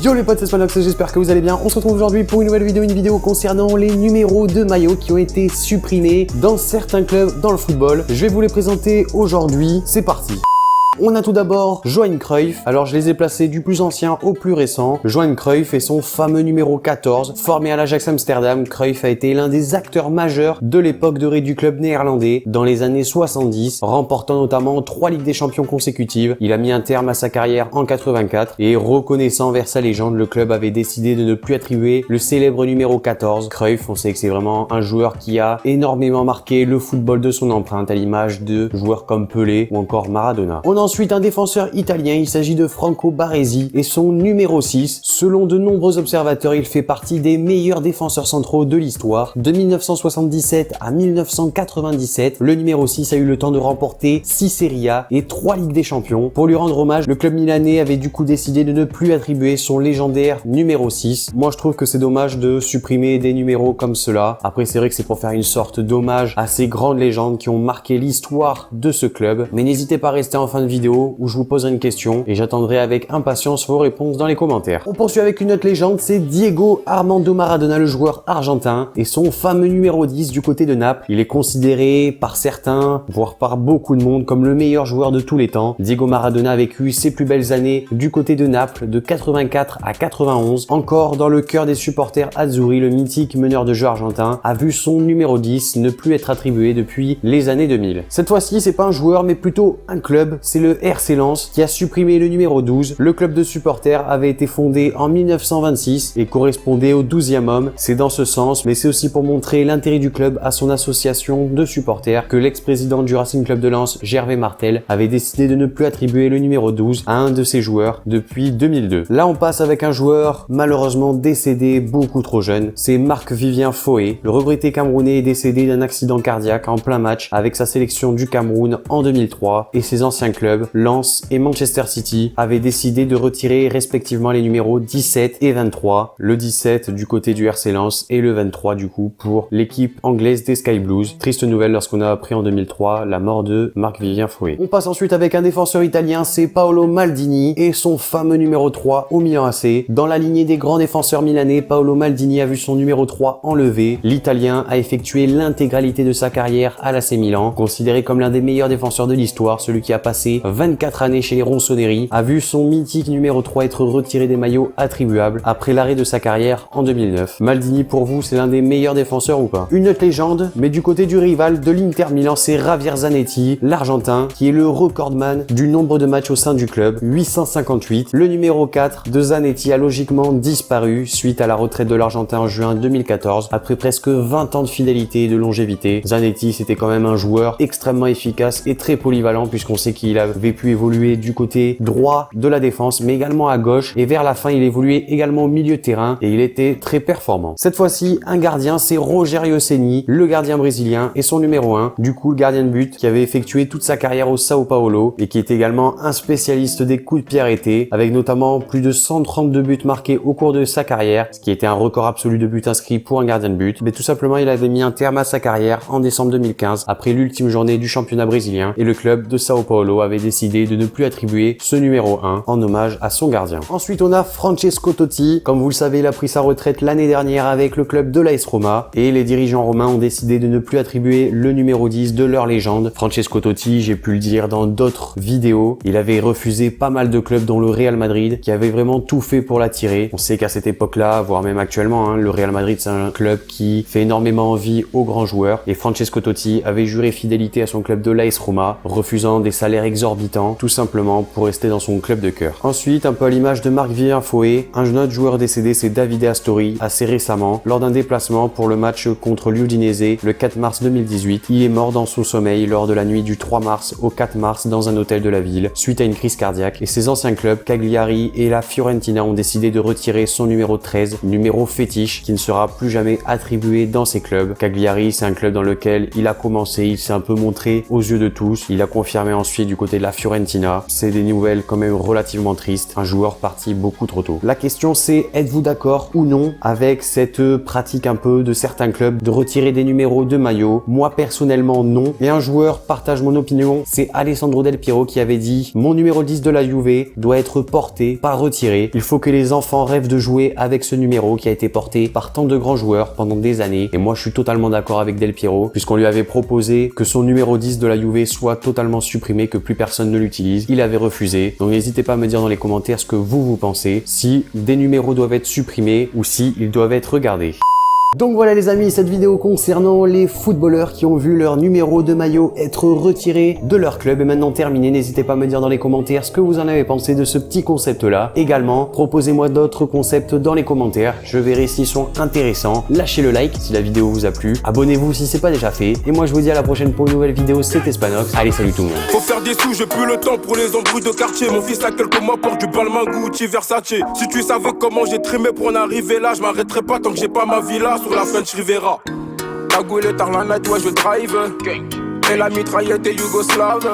Yo les potes, c'est Spanox, j'espère que vous allez bien. On se retrouve aujourd'hui pour une nouvelle vidéo concernant les numéros de maillots qui ont été supprimés dans certains clubs dans le football. Je vais vous les présenter aujourd'hui, c'est parti. On a tout d'abord Johan Cruyff. Alors je les ai placés du plus ancien au plus récent. Johan Cruyff et son fameux numéro 14. Formé à l'Ajax Amsterdam, Cruyff a été l'un des acteurs majeurs de l'époque dorée du club néerlandais dans les années 70, remportant notamment 3 Ligues des Champions consécutives. Il a mis un terme à sa carrière en 84 et reconnaissant vers sa légende, le club avait décidé de ne plus attribuer le célèbre numéro 14. Cruyff, on sait que c'est vraiment un joueur qui a énormément marqué le football de son empreinte, à l'image de joueurs comme Pelé ou encore Maradona. On a ensuite un défenseur italien, il s'agit de Franco Baresi et son numéro 6. Selon de nombreux observateurs, il fait partie des meilleurs défenseurs centraux de l'histoire. De 1977 à 1997, le numéro 6 a eu le temps de remporter 6 Serie A et 3 Ligues des Champions. Pour lui rendre hommage, le club milanais avait du coup décidé de ne plus attribuer son légendaire numéro 6. Moi je trouve que c'est dommage de supprimer des numéros comme cela. Après c'est vrai que c'est pour faire une sorte d'hommage à ces grandes légendes qui ont marqué l'histoire de ce club. Mais n'hésitez pas à rester en fin de vidéo où je vous poserai une question et j'attendrai avec impatience vos réponses dans les commentaires. On poursuit avec une autre légende, c'est Diego Armando Maradona, le joueur argentin, et son fameux numéro 10 du côté de Naples. Il est considéré par certains, voire par beaucoup de monde, comme le meilleur joueur de tous les temps. Diego Maradona a vécu ses plus belles années du côté de Naples, de 84 à 91. Encore dans le cœur des supporters azzurri, le mythique meneur de jeu argentin a vu son numéro 10 ne plus être attribué depuis les années 2000. Cette fois-ci, c'est pas un joueur, mais plutôt un club, c'est le RC Lens qui a supprimé le numéro 12. Le club de supporters avait été fondé en 1926 et correspondait au 12e homme. C'est dans ce sens, mais c'est aussi pour montrer l'intérêt du club à son association de supporters que l'ex-président du Racing Club de Lens, Gervais Martel, avait décidé de ne plus attribuer le numéro 12 à un de ses joueurs depuis 2002. Là, on passe avec un joueur malheureusement décédé beaucoup trop jeune. C'est Marc-Vivien Foé. Le regretté Camerounais est décédé d'un accident cardiaque en plein match avec sa sélection du Cameroun en 2003 et ses anciens clubs, Lens et Manchester City, avaient décidé de retirer respectivement les numéros 17 et 23. Le 17 du côté du RC Lens et le 23 du coup pour l'équipe anglaise des Sky Blues. Triste nouvelle lorsqu'on a appris en 2003 la mort de Marc-Vivien Foé. On passe ensuite avec un défenseur italien, c'est Paolo Maldini et son fameux numéro 3 au Milan AC. Dans la lignée des grands défenseurs milanais, Paolo Maldini a vu son numéro 3 enlevé. L'Italien a effectué l'intégralité de sa carrière à l'AC Milan, considéré comme l'un des meilleurs défenseurs de l'histoire, celui qui a passé 24 années chez les Rossoneri, a vu son mythique numéro 3 être retiré des maillots attribuables après l'arrêt de sa carrière en 2009. Maldini, pour vous, c'est l'un des meilleurs défenseurs ou pas? Une autre légende, mais du côté du rival de l'Inter Milan, c'est Javier Zanetti, l'Argentin, qui est le recordman du nombre de matchs au sein du club, 858. Le numéro 4 de Zanetti a logiquement disparu suite à la retraite de l'Argentin en juin 2014. Après presque 20 ans de fidélité et de longévité, Zanetti, c'était quand même un joueur extrêmement efficace et très polyvalent, puisqu'on sait qu'il avait pu évoluer du côté droit de la défense, mais également à gauche, et vers la fin, il évoluait également au milieu de terrain, et il était très performant. Cette fois-ci, un gardien, c'est Rogério Ceni, le gardien brésilien, et son numéro 1, du coup, le gardien de but, qui avait effectué toute sa carrière au Sao Paulo, et qui est également un spécialiste des coups de pied arrêtés, avec notamment plus de 132 buts marqués au cours de sa carrière, ce qui était un record absolu de buts inscrits pour un gardien de but. Mais tout simplement, il avait mis un terme à sa carrière en décembre 2015, après l'ultime journée du championnat brésilien, et le club de Sao Paulo avait décidé de ne plus attribuer ce numéro 1 en hommage à son gardien. Ensuite, on a Francesco Totti. Comme vous le savez, il a pris sa retraite l'année dernière avec le club de l'AS Roma et les dirigeants romains ont décidé de ne plus attribuer le numéro 10 de leur légende. Francesco Totti, j'ai pu le dire dans d'autres vidéos, il avait refusé pas mal de clubs dont le Real Madrid qui avait vraiment tout fait pour l'attirer. On sait qu'à cette époque-là, voire même actuellement, le Real Madrid c'est un club qui fait énormément envie aux grands joueurs et Francesco Totti avait juré fidélité à son club de l'AS Roma, refusant des salaires exorbitants, tout simplement pour rester dans son club de cœur. Ensuite, un peu à l'image de Marc-Vivien Foé, un autre joueur décédé, c'est Davide Astori, assez récemment, lors d'un déplacement pour le match contre l'Udinese le 4 mars 2018. Il est mort dans son sommeil lors de la nuit du 3 mars au 4 mars dans un hôtel de la ville, suite à une crise cardiaque, et ses anciens clubs, Cagliari et la Fiorentina, ont décidé de retirer son numéro 13, numéro fétiche, qui ne sera plus jamais attribué dans ces clubs. Cagliari, c'est un club dans lequel il a commencé, il s'est un peu montré aux yeux de tous, il a confirmé ensuite du côté côté de la Fiorentina. C'est des nouvelles quand même relativement tristes. Un joueur parti beaucoup trop tôt. La question c'est, êtes-vous d'accord ou non avec cette pratique un peu de certains clubs de retirer des numéros de maillot? Moi personnellement non. Et un joueur partage mon opinion, c'est Alessandro Del Piero qui avait dit: mon numéro 10 de la Juve doit être porté, pas retiré. Il faut que les enfants rêvent de jouer avec ce numéro qui a été porté par tant de grands joueurs pendant des années. Et moi je suis totalement d'accord avec Del Piero, puisqu'on lui avait proposé que son numéro 10 de la Juve soit totalement supprimé, que plus personne ne l'utilise. Il avait refusé. Donc n'hésitez pas à me dire dans les commentaires ce que vous pensez, si des numéros doivent être supprimés ou si ils doivent être regardés. Donc voilà les amis, cette vidéo concernant les footballeurs qui ont vu leur numéro de maillot être retiré de leur club est maintenant terminée. N'hésitez pas à me dire dans les commentaires ce que vous en avez pensé de ce petit concept là. Également, proposez-moi d'autres concepts dans les commentaires, je verrai s'ils sont intéressants. Lâchez le like si la vidéo vous a plu, abonnez-vous si c'est pas déjà fait. Et moi je vous dis à la prochaine pour une nouvelle vidéo, c'était Spanox. Allez, salut tout le monde. Faut faire des sous, j'ai plus le temps pour les embrouilles de quartier. Mon fils a quelques mois porte du Balmain, Gucci, Versace. Si tu savais comment j'ai trimé pour en arriver là, je m'arrêterai pas tant que j'ai pas ma villa sur la French Riviera. Cagoule tard la night, ouais je drive. Et la mitraillette est yougoslave.